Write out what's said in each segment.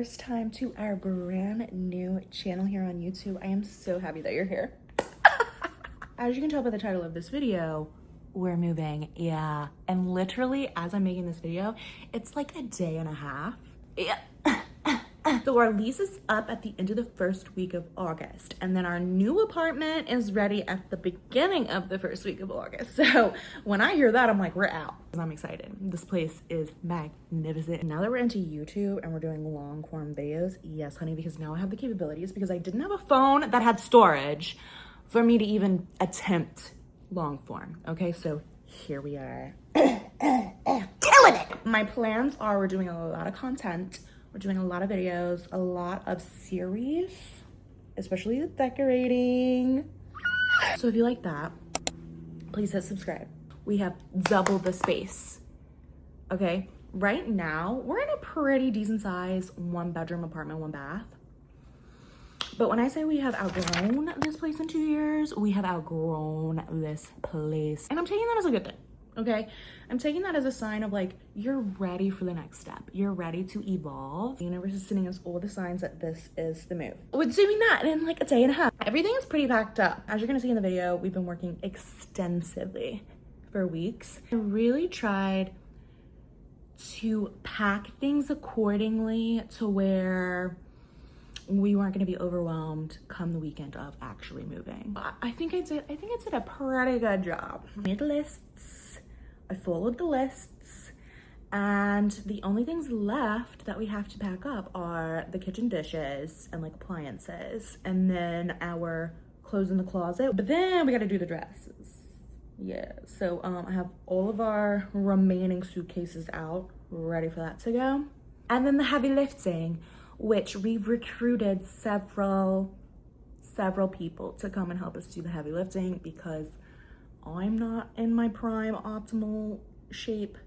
first time to our brand new channel here on YouTube, I am so happy that you're here. As you can tell by the title of this video, we're moving, yeah. And literally, as I'm making this video, it's like a day and a half. Yeah. So our lease is up at the end of the first week of August, and then our new apartment is ready at the beginning of the first week of August. So when I hear that, I'm like, we're out. I'm excited. This place is magnificent. Now that we're into YouTube and we're doing long form videos, yes, honey, because now I have the capabilities, because I didn't have a phone that had storage for me to even attempt long form. Okay, so here we are. Killing it! My plans are we're doing a lot of content. We're doing a lot of videos, a lot of series, especially the decorating. So if you like that, please hit subscribe. We have double the space, okay? Right now, we're in a pretty decent size 1-bedroom apartment, 1 bath. But when I say we have outgrown this place in 2 years, we have outgrown this place. And I'm taking that as a good thing. Okay, I'm taking that as a sign of like, you're ready for the next step. You're ready to evolve. The universe is sending us all the signs that this is the move. We're doing that in like a day and a half. Everything is pretty packed up. As you're gonna see in the video, we've been working extensively for weeks. I really tried to pack things accordingly to where we weren't gonna be overwhelmed come the weekend of actually moving. I think I did a pretty good job. I made lists. I followed the lists, and the only things left that we have to pack up are the kitchen dishes and like appliances, and then our clothes in the closet. But then we got to do the dresses. Yeah, so I have all of our remaining suitcases out, ready for that to go. And then the heavy lifting, which we've recruited several people to come and help us do the heavy lifting, because I'm not in my prime optimal shape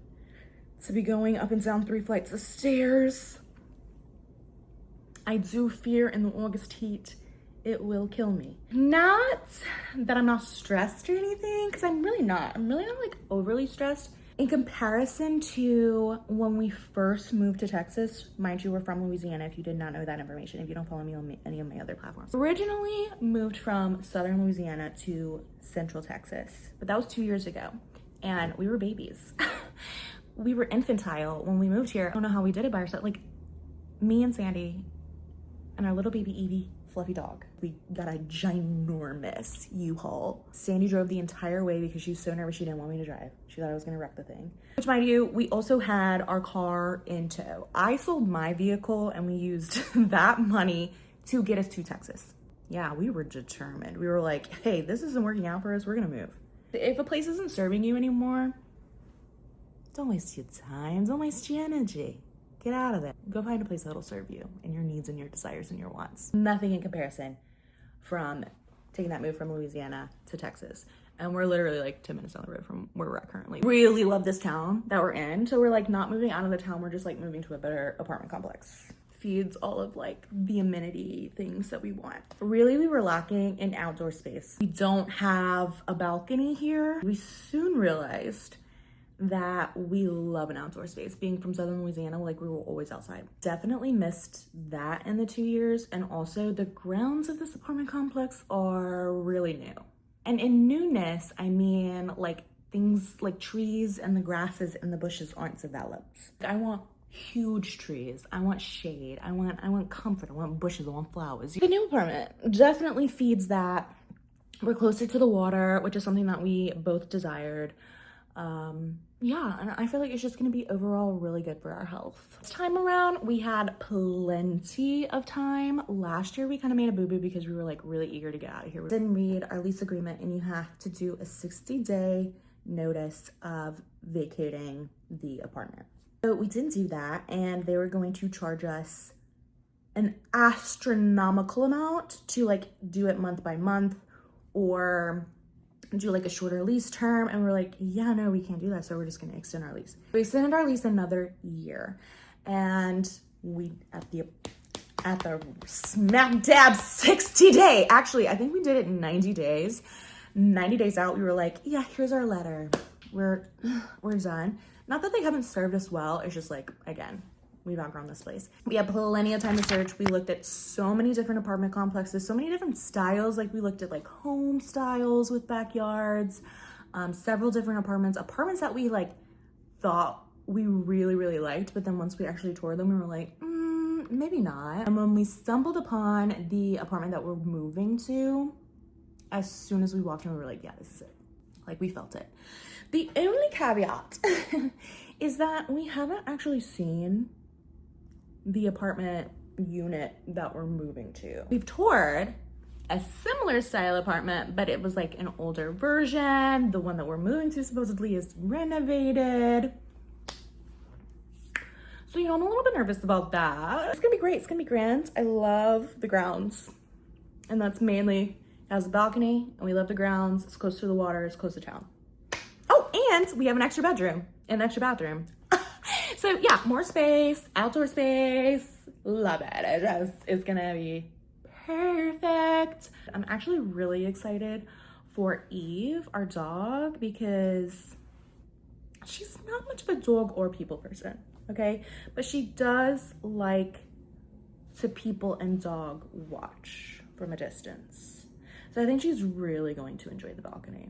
to be going up and down 3 flights of stairs. I do fear in the August heat, it will kill me. Not that I'm not stressed or anything, because I'm really not like overly stressed. In comparison to when we first moved to Texas, mind you, we're from Louisiana, if you did not know that information, if you don't follow me on any of my other platforms. Originally moved from southern Louisiana to central Texas, but that was 2 years ago, and we were babies. We were infantile when we moved here. I don't know how we did it by ourselves. Like, me and Sandy and our little baby Evie, fluffy dog. We got a ginormous U-Haul. Sandy drove the entire way because she was so nervous she didn't want me to drive. She thought I was gonna wreck the thing. Which, mind you, we also had our car in tow. I sold my vehicle and we used that money to get us to Texas. Yeah, we were determined. We were like, hey, this isn't working out for us, we're gonna move. If a place isn't serving you anymore, don't waste your time, don't waste your energy. Get out of it. Go find a place that'll serve you and your needs and your desires and your wants. Nothing in comparison from taking that move from Louisiana to Texas. And we're literally like 10 minutes down the road from where we're at currently. Really love this town that we're in. So we're like not moving out of the town. We're just like moving to a better apartment complex. Feeds all of like the amenity things that we want. Really, we were lacking in outdoor space. We don't have a balcony here. We soon realized that we love an outdoor space. Being from southern Louisiana, like, we were always outside. Definitely missed that in the 2 years. And also the grounds of this apartment complex are really new. And in newness, I mean like things like trees and the grasses and the bushes aren't developed. I want huge trees. I want shade. I want comfort. I want bushes. I want flowers. The new apartment definitely feeds that. We're closer to the water, which is something that we both desired. Yeah, and I feel like it's just gonna be overall really good for our health. This time around, we had plenty of time. Last year, we kind of made a boo-boo because we were like really eager to get out of here. We didn't read our lease agreement, and you have to do a 60-day notice of vacating the apartment. So we didn't do that, and they were going to charge us an astronomical amount to like do it month by month, or do like a shorter lease term. And we're like, yeah, no, we can't do that, so we're just gonna extend our lease. We extended our lease another year, and we at the smack dab 60 day, actually I think we did it in 90 days. 90 days out, we were like, yeah, here's our letter, we're done. Not that they haven't served us well, it's just like, again, we've outgrown this place. We had plenty of time to search. We looked at so many different apartment complexes, so many different styles. Like we looked at like home styles with backyards, several different apartments that we like thought we really, really liked. But then once we actually toured them, we were like, maybe not. And when we stumbled upon the apartment that we're moving to, as soon as we walked in, we were like, yeah, this is it. Like we felt it. The only caveat is that we haven't actually seen the apartment unit that we're moving to. We've toured a similar style apartment, but it was like an older version. The one that we're moving to supposedly is renovated. So, you know, I'm a little bit nervous about that. It's gonna be great, it's gonna be grand. I love the grounds. And that's mainly, it has a balcony, and we love the grounds. It's close to the water, it's close to town. Oh, and we have an extra bedroom, an extra bathroom. So yeah, more space, outdoor space, love it. It just is gonna be perfect. I'm actually really excited for Eve, our dog, because she's not much of a dog or people person, okay? But she does like to people and dog watch from a distance. So I think she's really going to enjoy the balcony.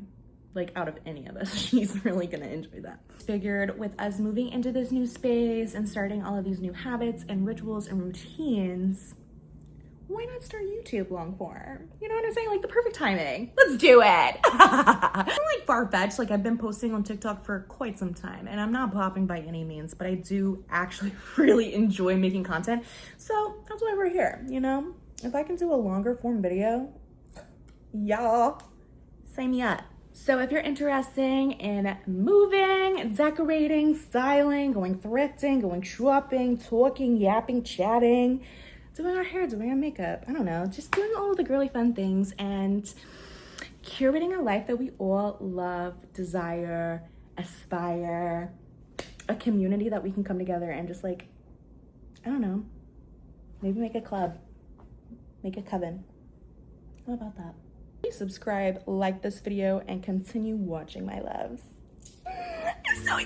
Like out of any of us, she's really gonna enjoy that. Figured with us moving into this new space and starting all of these new habits and rituals and routines, why not start YouTube long form? You know what I'm saying? Like the perfect timing. Let's do it. I'm like far-fetched. Like I've been posting on TikTok for quite some time and I'm not popping by any means, but I do actually really enjoy making content. So that's why we're here, you know? If I can do a longer form video, y'all, sign me up. So if you're interested in moving, decorating, styling, going thrifting, going shopping, talking, yapping, chatting, doing our hair, doing our makeup, I don't know, just doing all of the girly fun things and curating a life that we all love, desire, aspire, a community that we can come together and just like, I don't know, maybe make a club, make a coven. How about that? Please subscribe, like this video, and continue watching, my loves. I'm so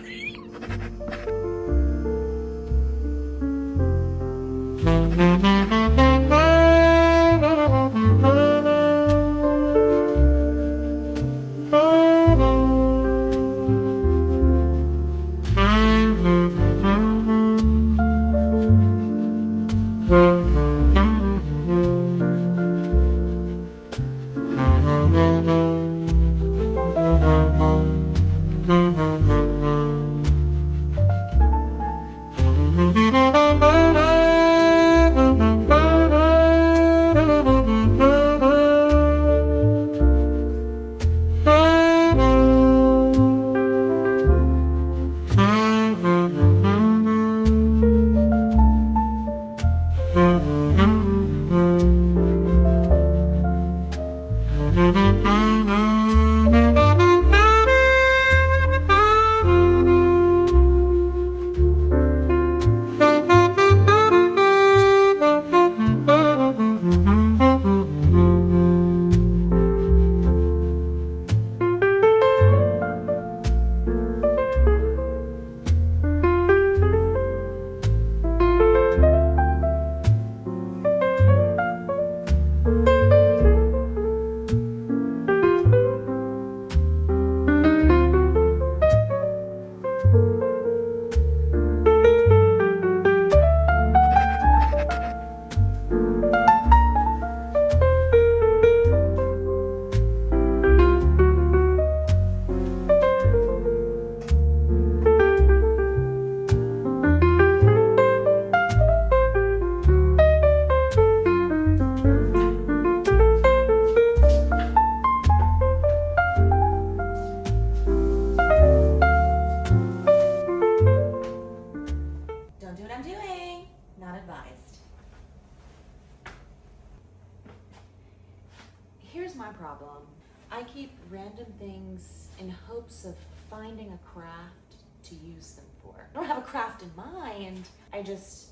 Here's my problem. I keep random things in hopes of finding a craft to use them for. I don't have a craft in mind. I just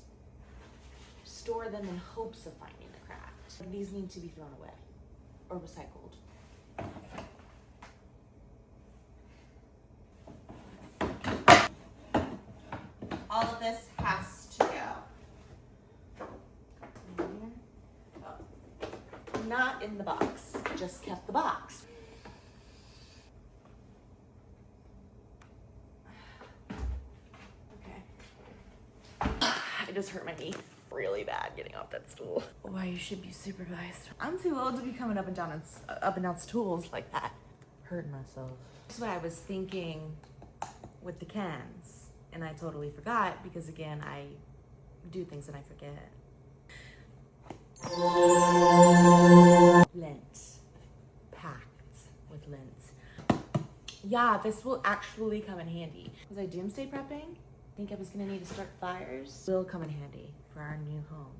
store them in hopes of finding the craft. These need to be thrown away or recycled. All of this has to go. not in the box. Just kept the box. Okay. I just hurt my knee really bad getting off that stool. Why you should be supervised. I'm too old to be coming up and down stools like that. Hurting myself. That's what I was thinking with the cans, and I totally forgot because again, I do things and I forget. Lint. Packed with lint. Yeah, this will actually come in handy. Was I doomsday prepping? Think I was gonna need to start fires? Will come in handy for our new home.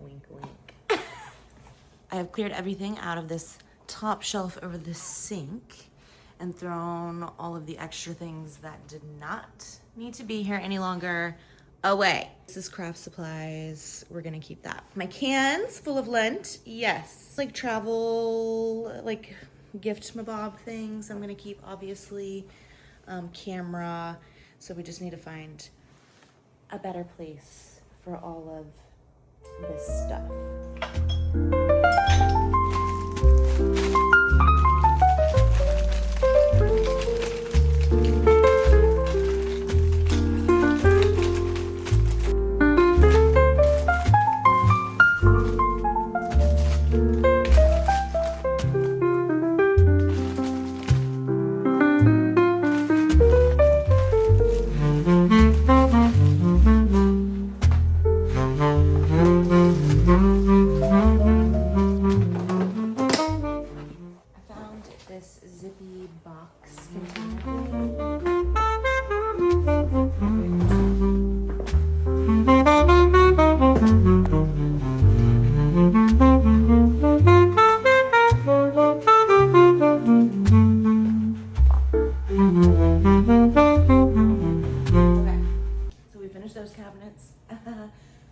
Wink, wink. I have cleared everything out of this top shelf over the sink and thrown all of the extra things that did not need to be here any longer away. This is craft supplies. We're gonna keep that. My cans full of lint, yes. Like travel, like gift mabob things I'm gonna keep, obviously. Camera. So we just need to find a better place for all of this stuff.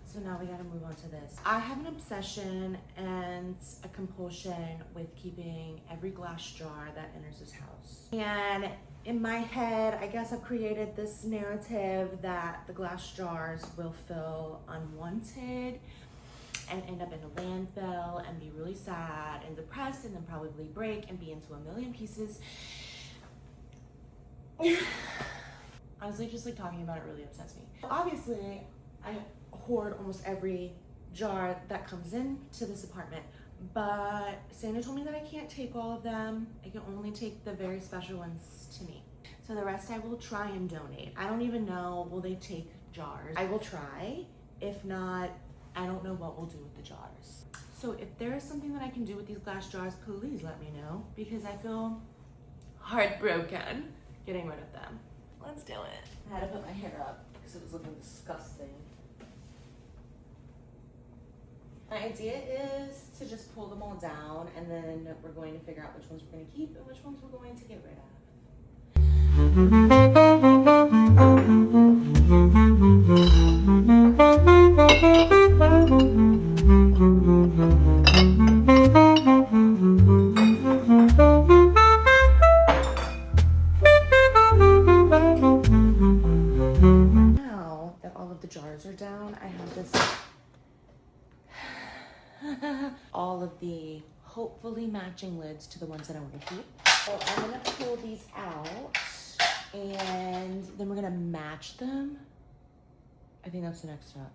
So now we gotta move on to this. I have an obsession and a compulsion with keeping every glass jar that enters this house. And in my head, I guess I've created this narrative that the glass jars will feel unwanted and end up in a landfill and be really sad and depressed and then probably break and be into a million pieces. Honestly, just like talking about it really upsets me. Obviously, I hoard almost every jar that comes into this apartment, but Santa told me that I can't take all of them. I can only take the very special ones to me. So the rest I will try and donate. I don't even know, will they take jars? I will try. If not, I don't know what we'll do with the jars. So if there is something that I can do with these glass jars, please let me know, because I feel heartbroken getting rid of them. Let's do it. I had to put my hair up because it was looking disgusting. My idea is to just pull them all down, and then we're going to figure out which ones we're going to keep and which ones we're going to get rid of. Now that all of the jars are down, I have this all of the hopefully matching lids to the ones that I want to keep. So I'm gonna pull these out and then we're gonna match them. I think that's the next step.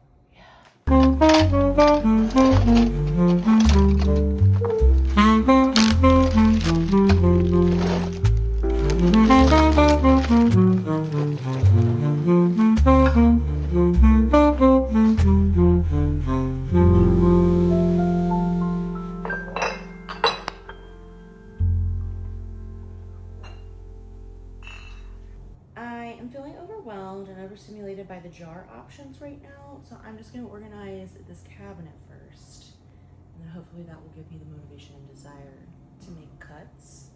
I'm feeling overwhelmed and overstimulated by the jar options right now, so I'm just going to organize this cabinet first, and then hopefully that will give me the motivation and desire to make cuts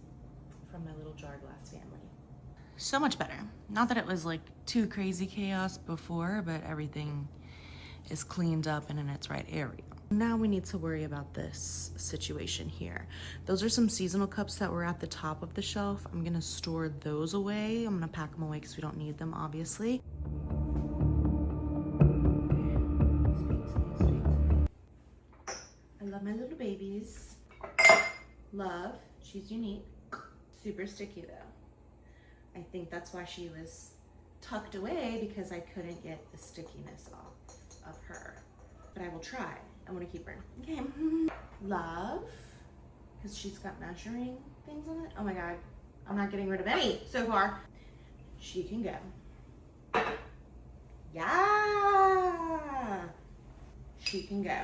from my little jar glass family. So much better. Not that it was like too crazy chaos before, but everything is cleaned up and in its right area. Now we need to worry about this situation here. Those are some seasonal cups that were at the top of the shelf. I'm gonna store those away. I'm gonna pack them away because we don't need them, obviously. I love my little babies. Love, she's unique. Super sticky though. I think that's why she was tucked away, because I couldn't get the stickiness off of her. But I will try. I want to keep her. Okay. Love, because she's got measuring things on it. Oh my God, I'm not getting rid of any so far. She can go. Yeah, she can go.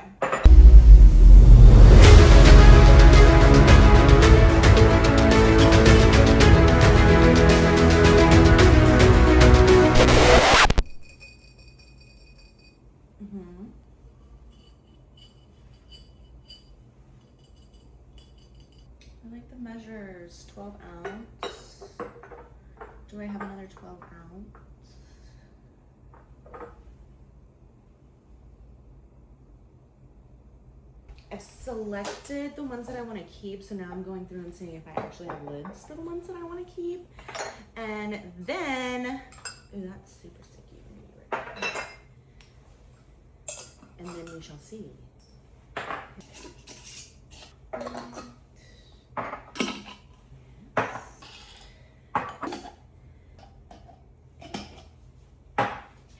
I like the measures. 12 ounce. Do I have another 12 ounce? I've selected the ones that I want to keep, so now I'm going through and seeing if I actually have lids for the ones that I want to keep. And then, ooh, that's super sticky. And then we shall see.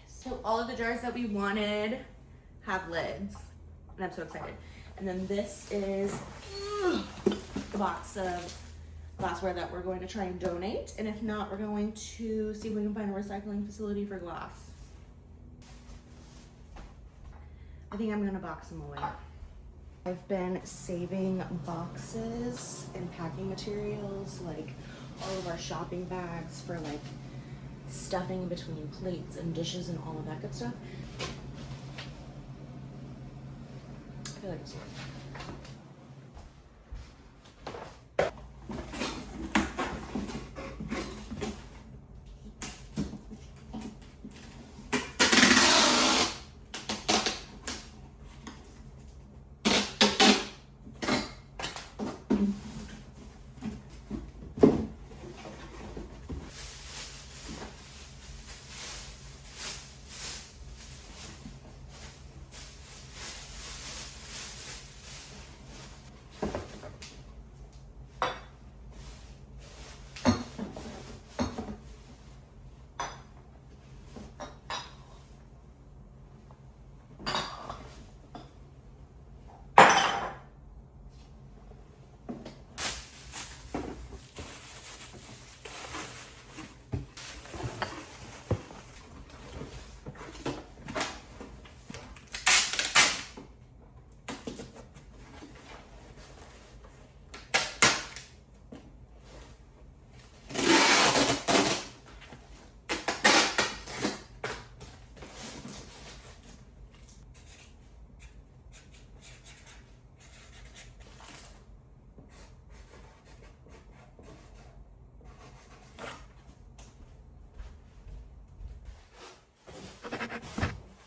So all of the jars that we wanted have lids, and I'm so excited. And then this is the box of glassware that we're going to try and donate. And if not, we're going to see if we can find a recycling facility for glass. I think I'm gonna box them away. I've been saving boxes and packing materials, like all of our shopping bags, for like stuffing in between plates and dishes and all of that good stuff. I feel like it's weird.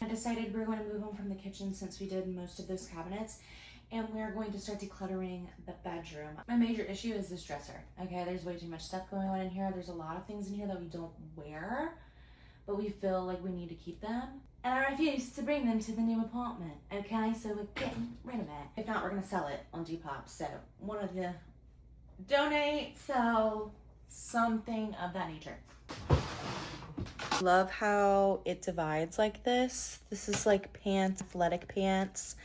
Decided we're going to move on from the kitchen since we did most of those cabinets, and we're going to start decluttering the bedroom. My major issue is this dresser. Okay, there's way too much stuff going on in here. There's a lot of things in here that we don't wear, but we feel like we need to keep them. And I refuse to bring them to the new apartment. Okay, so we're getting rid of it. If not, we're gonna sell it on Depop. So one of the donate, sell, something of that nature. Love how it divides like this. This is like pants, athletic pants,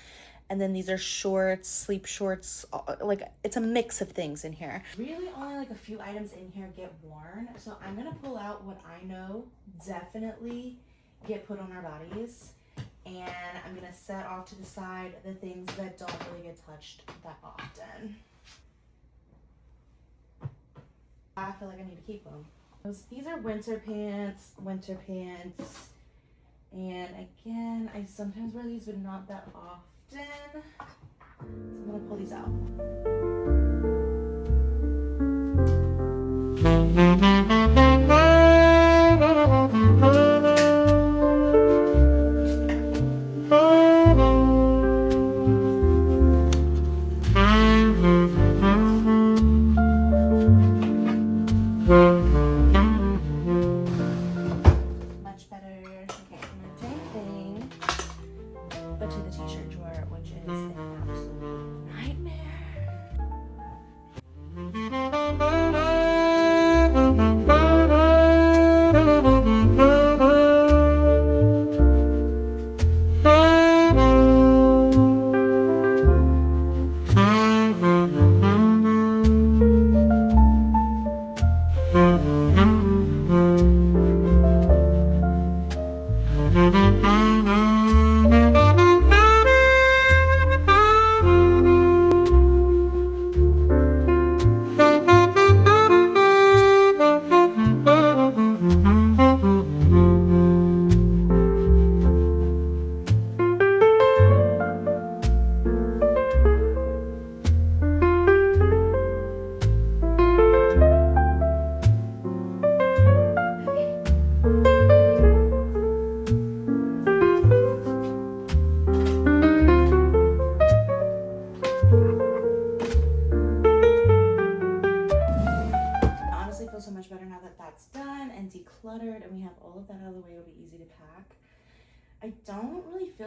and then these are shorts, sleep shorts. Like, it's a mix of things in here. Really only like a few items in here get worn, so I'm gonna pull out what I know definitely get put on our bodies, and I'm gonna set off to the side the things that don't really get touched that often. I feel like I need to keep them. These are winter pants, and again, I sometimes wear these, but not that often. So I'm gonna pull these out. But to the t-shirt drawer, which is an absolute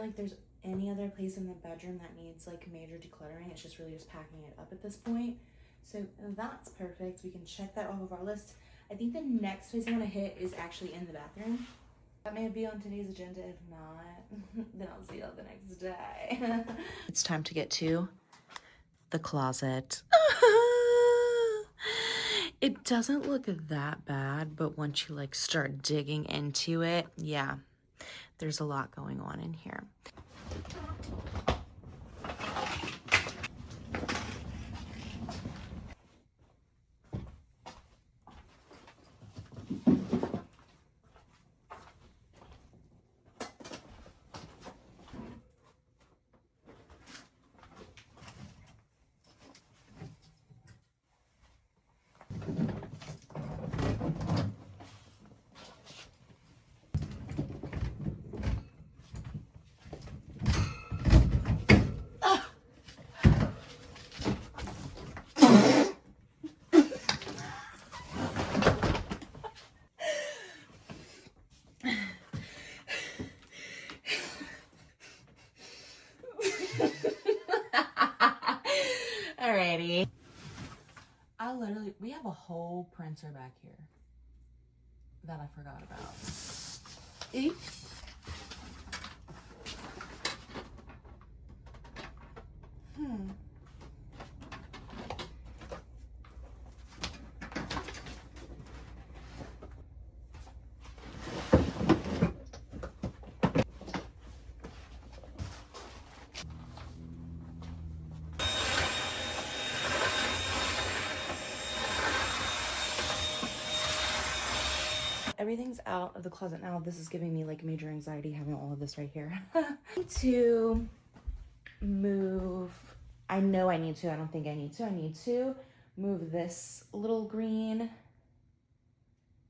feel like there's any other place in the bedroom that needs like major decluttering. It's just really just packing it up at this point. So that's perfect. We can check that off of our list. I think the next place I want to hit is actually in the bathroom. That may be on today's agenda. If not, then I'll see you all the next day. It's time to get to the closet. It doesn't look that bad, but once you like start digging into it, yeah, there's a lot going on in here. Alrighty. We have a whole printer back here that I forgot about. Oops. Everything's out of the closet now. This is giving me like major anxiety having all of this right here. To move, I know I need to, I don't think I need to. I need to move this little green,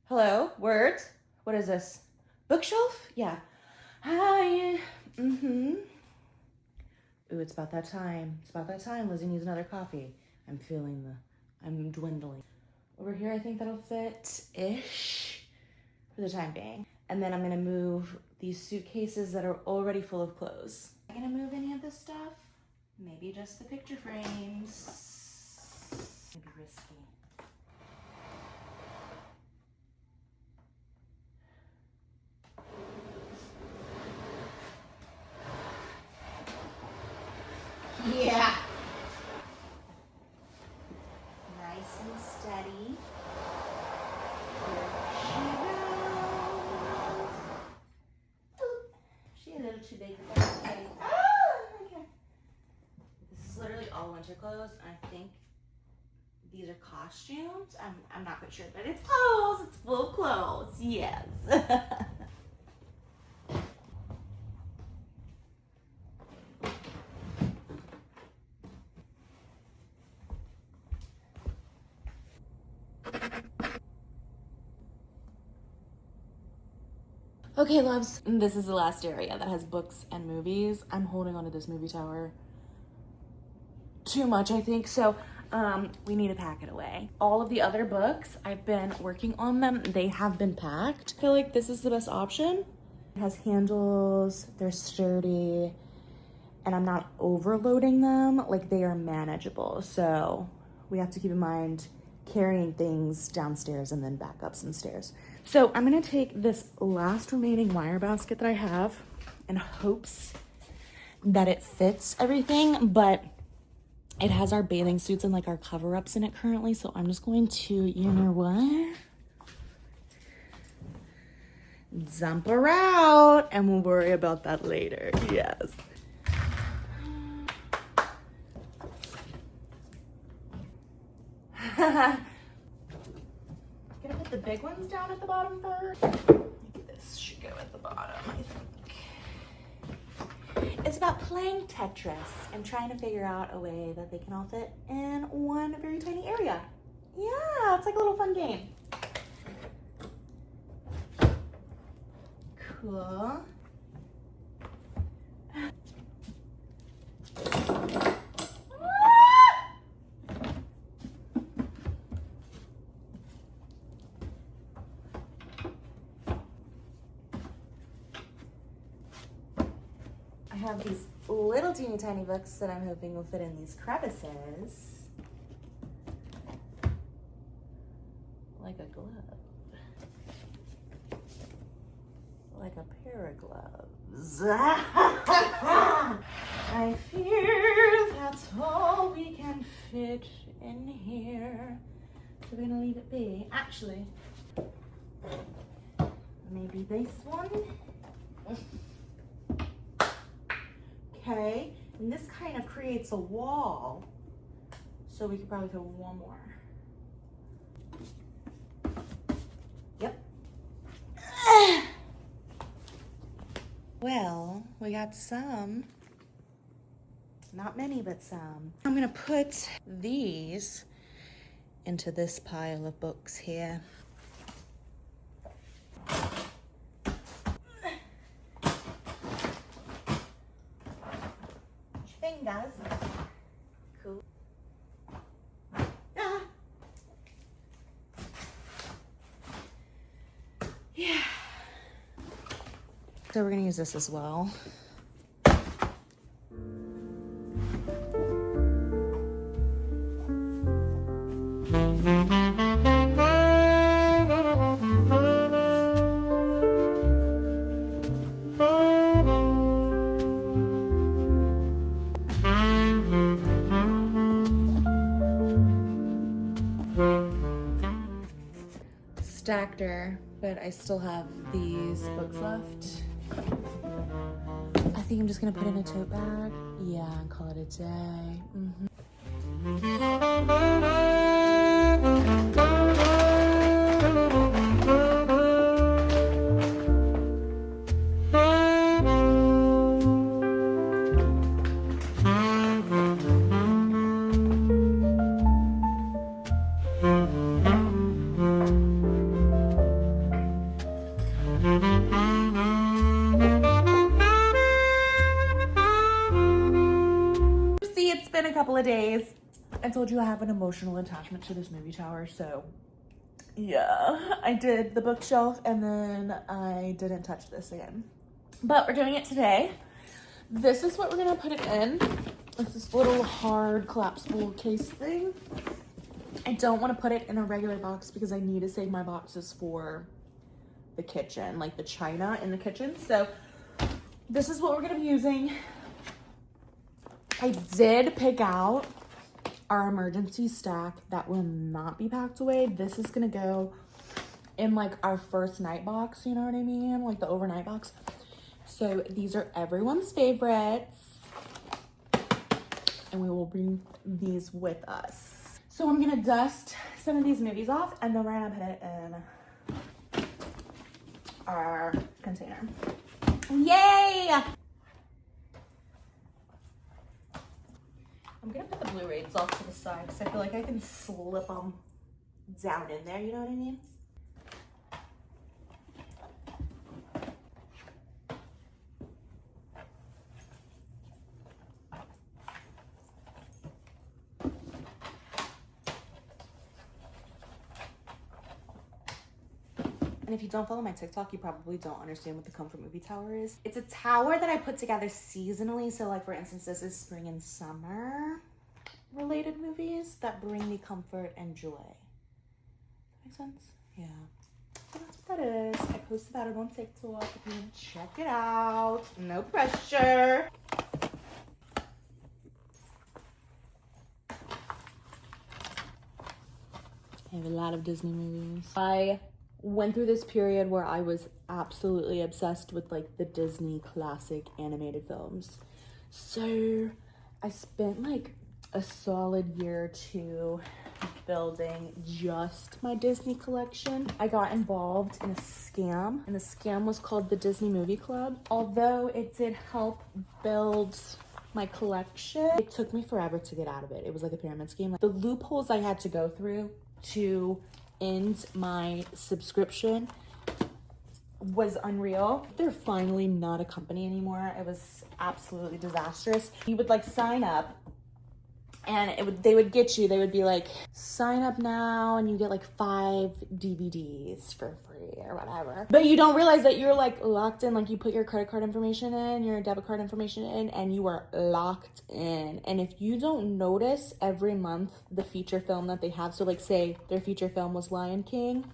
hello, words? What is this? Bookshelf? Yeah. Hi. Ooh, it's about that time. It's about that time. Lizzie needs another coffee. I'm dwindling. Over here, I think that'll fit-ish for the time being. And then I'm gonna move these suitcases that are already full of clothes. Am I gonna move any of this stuff? Maybe just the picture frames. Maybe risky. Yeah. Nice and steady. She's a little too big for that. Okay. Okay. This is literally all winter clothes. I think these are costumes. I'm not quite sure, but it's clothes. It's full clothes. Yes. Okay, loves, this is the last area that has books and movies. I'm holding onto this movie tower too much, I think. So we need to pack it away. All of the other books, I've been working on them. They have been packed. I feel like this is the best option. It has handles, they're sturdy, and I'm not overloading them. Like, they are manageable. So we have to keep in mind carrying things downstairs and then back up some stairs. So I'm gonna take this last remaining wire basket that I have in hopes that it fits everything, but it has our bathing suits and like our cover-ups in it currently. So I'm just going to, you know what? Dump her out and we'll worry about that later. Yes. Gonna put the big ones down at the bottom first. This should go at the bottom, I think. It's about playing Tetris and trying to figure out a way that they can all fit in one very tiny area. Yeah, it's like a little fun game. Cool. teeny tiny books that I'm hoping will fit in these crevices. Like a glove. Like a pair of gloves. I fear that's all we can fit in here. So we're gonna leave it be. Actually, maybe this one. Okay, and this kind of creates a wall. So we could probably throw one more. Yep. Well, we got some. Not many, but some. I'm gonna put these into this pile of books here. Fingers. Cool. Ah. Yeah. So we're gonna use this as well. Stacked her, but I still have these books left. I think I'm just gonna put it in a tote bag. Yeah, and call it a day. See, it's been a couple of days. I told you I have an emotional attachment to this movie tower, so yeah, I did the bookshelf and then I didn't touch this again. But we're doing it today. This is what we're gonna put it in. It's this little hard collapsible case thing. I don't want to put it in a regular box because I need to save my boxes for the kitchen, like the china in the kitchen. So this is what we're gonna be using. I did pick out our emergency stack that will not be packed away. This is gonna go in like our first night box, you know what I mean? Like the overnight box. So these are everyone's favorites and we will bring these with us. So I'm gonna dust some of these movies off and then we're gonna put it in our container. Yay! I'm gonna put the Blu-rays off to the side because I feel like I can slip them down in there, you know what I mean? And if you don't follow my TikTok, you probably don't understand what the Comfort Movie Tower is. It's a tower that I put together seasonally. So like for instance, this is spring and summer related movies that bring me comfort and joy. Does that make sense? Yeah. So that's what that is. I posted that on TikTok if you want to check it out. No pressure. I have a lot of Disney movies. I went through this period where I was absolutely obsessed with like the Disney classic animated films. So I spent like a solid year or two building just my Disney collection. I got involved in a scam, and the scam was called the Disney Movie Club. Although it did help build my collection, it took me forever to get out of it. It was like a pyramid scheme. Like the loopholes I had to go through to end my subscription was unreal. They're finally not a company anymore. It was absolutely disastrous. You would like sign up And they would get you, they would be like, sign up now and you get like 5 DVDs for free or whatever. But you don't realize that you're like locked in, like you put your credit card information in, your debit card information in, and you are locked in. And if you don't notice every month the feature film that they have, so like say their feature film was Lion King,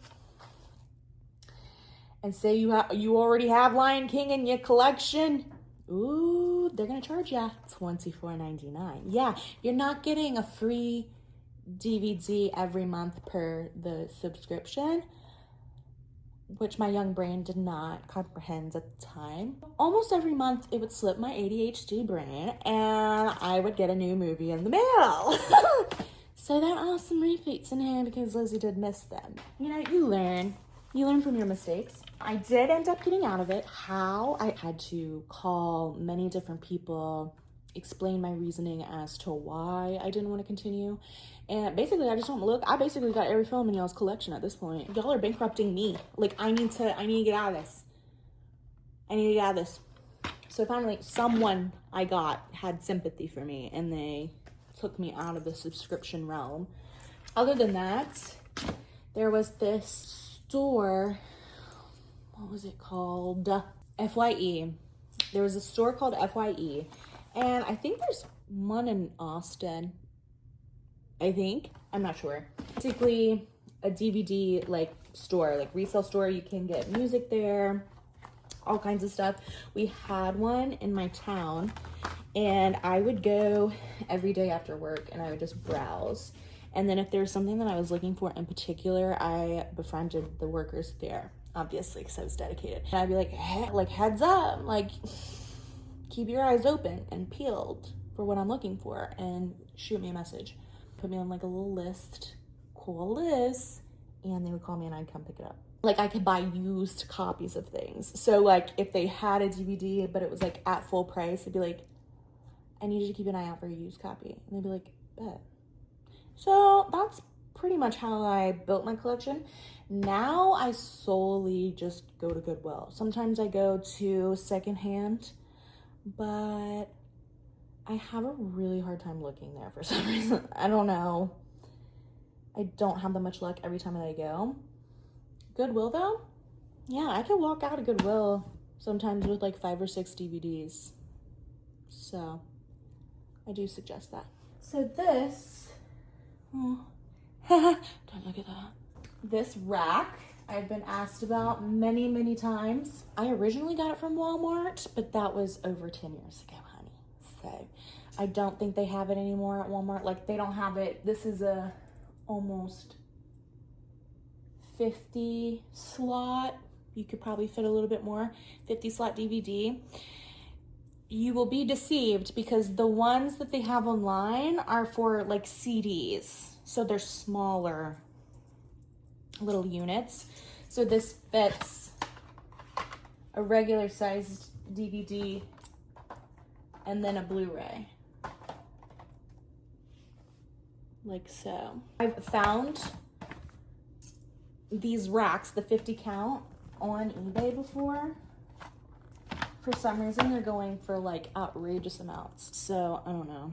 and say you already have Lion King in your collection, ooh, they're gonna charge ya $24.99. Yeah, you're not getting a free DVD every month per the subscription, which my young brain did not comprehend at the time. Almost every month it would slip my ADHD brain and I would get a new movie in the mail. So there are some repeats in here because Lizzie did miss them. You know, you learn from your mistakes. I did end up getting out of it. How? I had to call many different people, explain my reasoning as to why I didn't want to continue. And basically, I just don't look. I basically got every film in y'all's collection at this point. Y'all are bankrupting me. Like, I need to get out of this. I need to get out of this. So finally, someone I got had sympathy for me, and they took me out of the subscription realm. Other than that, there was this store, what was it called? FYE. There was a store called FYE, and I think there's one in Austin. I'm not sure. Basically a DVD like store, like resale store. You can get music there, all kinds of stuff. We had one in my town, and I would go every day after work and I would just browse. And then if there was something that I was looking for in particular, I befriended the workers there, obviously, because I was dedicated. And I'd be like, hey, like, heads up, like, keep your eyes open and peeled for what I'm looking for, and shoot me a message. Put me on like a little list, cool list, and they would call me and I'd come pick it up. Like, I could buy used copies of things. So like if they had a DVD, but it was like at full price, I'd be like, I need you to keep an eye out for a used copy. And they'd be like, bet. So that's pretty much how I built my collection. Now I solely just go to Goodwill. Sometimes I go to secondhand, but I have a really hard time looking there for some reason. I don't know. I don't have that much luck every time that I go. Goodwill though, yeah, I can walk out of Goodwill sometimes with like 5 or 6 DVDs. So I do suggest that. So this, oh, don't look at that. This rack I've been asked about many, many times. I originally got it from Walmart, but that was over 10 years ago, honey. So I don't think they have it anymore at Walmart. Like, they don't have it. This is a almost 50 slot. You could probably fit a little bit more. 50 slot DVD. You will be deceived because the ones that they have online are for like CDs. So they're smaller little units. So this fits a regular sized DVD and then a Blu-ray. Like so. I've found these racks, the 50 count, on eBay before. For some reason, they're going for like outrageous amounts. So I don't know.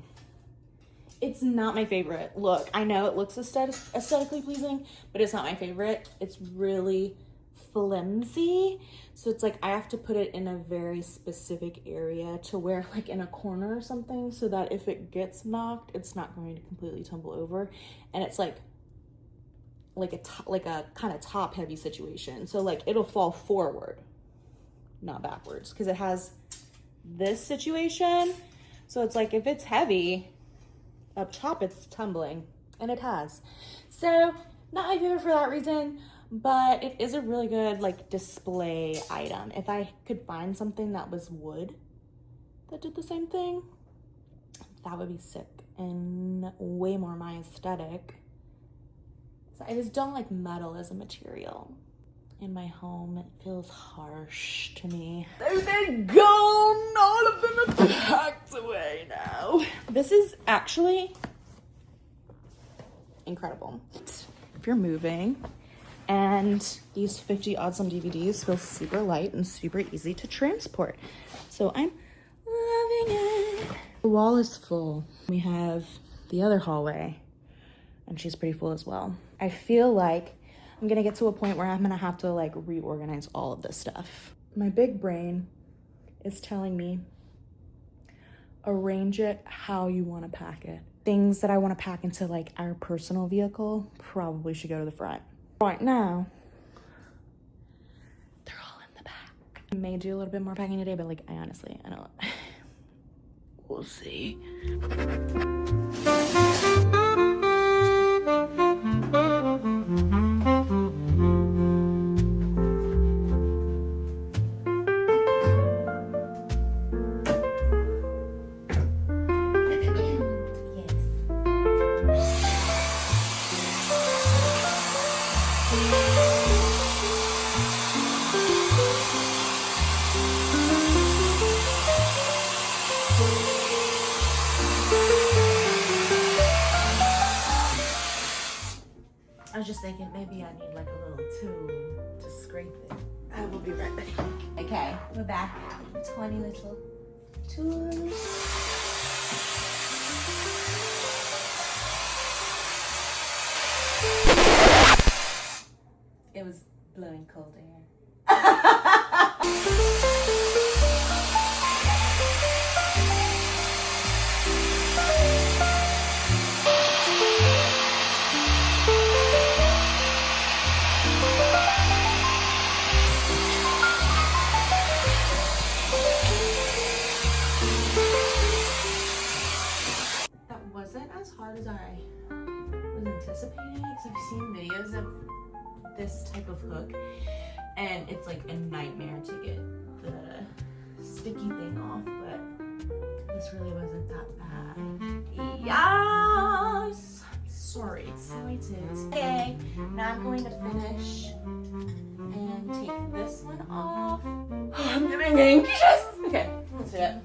It's not my favorite. Look, I know it looks aesthetically pleasing, but it's not my favorite. It's really flimsy. So it's like I have to put it in a very specific area to where, like in a corner or something, so that if it gets knocked, it's not going to completely tumble over. And it's like a kind of top heavy situation. So like it'll fall forward, not backwards, because it has this situation. So it's like if it's heavy up top, it's tumbling, and it has. So not my favorite for that reason, but it is a really good like display item. If I could find something that was wood that did the same thing, that would be sick and way more my aesthetic. So I just don't like metal as a material. In my home, it feels harsh to me. They're gone! All of them are packed away now. This is actually incredible. If you're moving and these 50 odd some DVDs feel super light and super easy to transport. So I'm loving it. The wall is full. We have the other hallway, and she's pretty full as well. I feel like I'm gonna get to a point where I'm gonna have to like reorganize all of this stuff. My big brain is telling me, arrange it how you wanna pack it. Things that I wanna pack into like our personal vehicle probably should go to the front. Right now, they're all in the back. I may do a little bit more packing today, but like, I honestly don't. We'll see. I was just thinking maybe I need like a little tool to scrape it. I will be right back. Okay, we're back. 20 little tools. It was blowing cold air. As hard as I was anticipating, because I've seen videos of this type of hook and it's like a nightmare to get the sticky thing off, but this really wasn't that bad. Yes! Sorry, excited. Okay, now I'm going to finish and take this one off. I'm getting anxious. Okay, let's do it.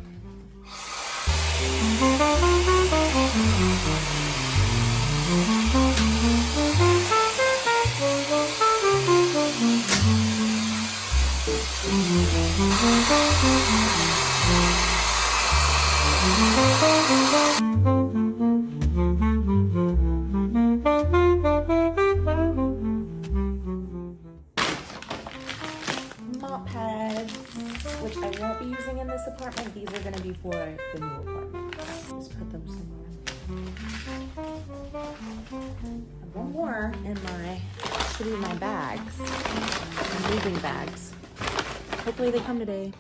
Mop pads, which I won't be using in this apartment. These are going to be for the new apartment. Just put them somewhere. And one more in my, should be my bags, my moving bags. Hopefully they come today.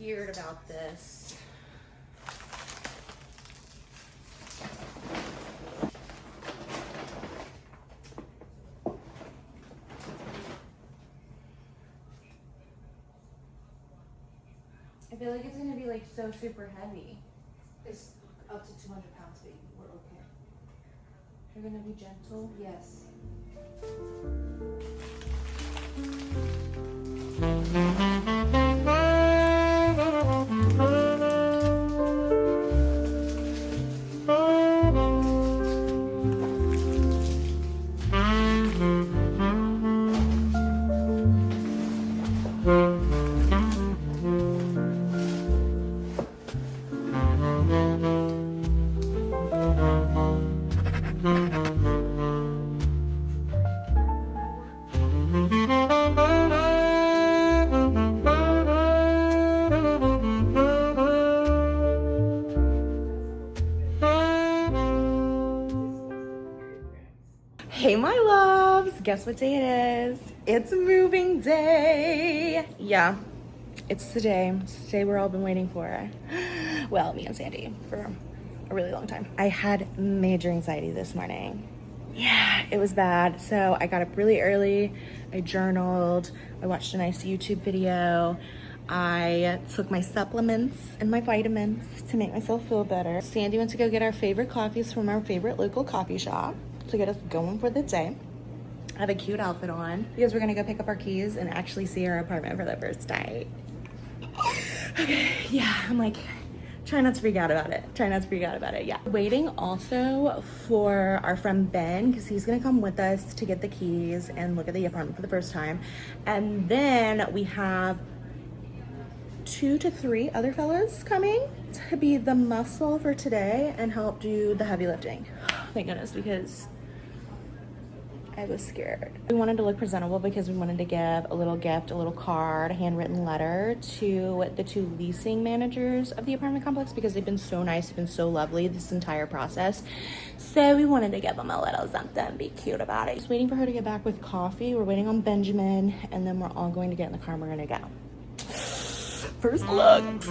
Scared about this. I feel like it's gonna be like so super heavy. It's up to 200 pounds, baby. We're okay. You're gonna be gentle? Yes. My loves, guess what day it is? It's moving day. Yeah, it's the day. It's the day we've all been waiting for. Well, me and Sandy for a really long time. I had major anxiety this morning. Yeah, it was bad. So I got up really early. I journaled. I watched a nice YouTube video. I took my supplements and my vitamins to make myself feel better. Sandy went to go get our favorite coffees from our favorite local coffee shop to get us going for the day. I have a cute outfit on because we're gonna go pick up our keys and actually see our apartment for the first day. Okay, yeah, I'm like, try not to freak out about it. Try not to freak out about it, yeah. Waiting also for our friend Ben, because he's gonna come with us to get the keys and look at the apartment for the first time. And then we have 2 to 3 other fellas coming to be the muscle for today and help do the heavy lifting. Thank goodness, because I was scared. We wanted to look presentable because we wanted to give a little gift, a little card, a handwritten letter to the 2 leasing managers of the apartment complex because they've been so nice, they've been so lovely this entire process. So we wanted to give them a little something, be cute about it. Just waiting for her to get back with coffee. We're waiting on Benjamin, and then we're all going to get in the car and we're gonna go. First looks.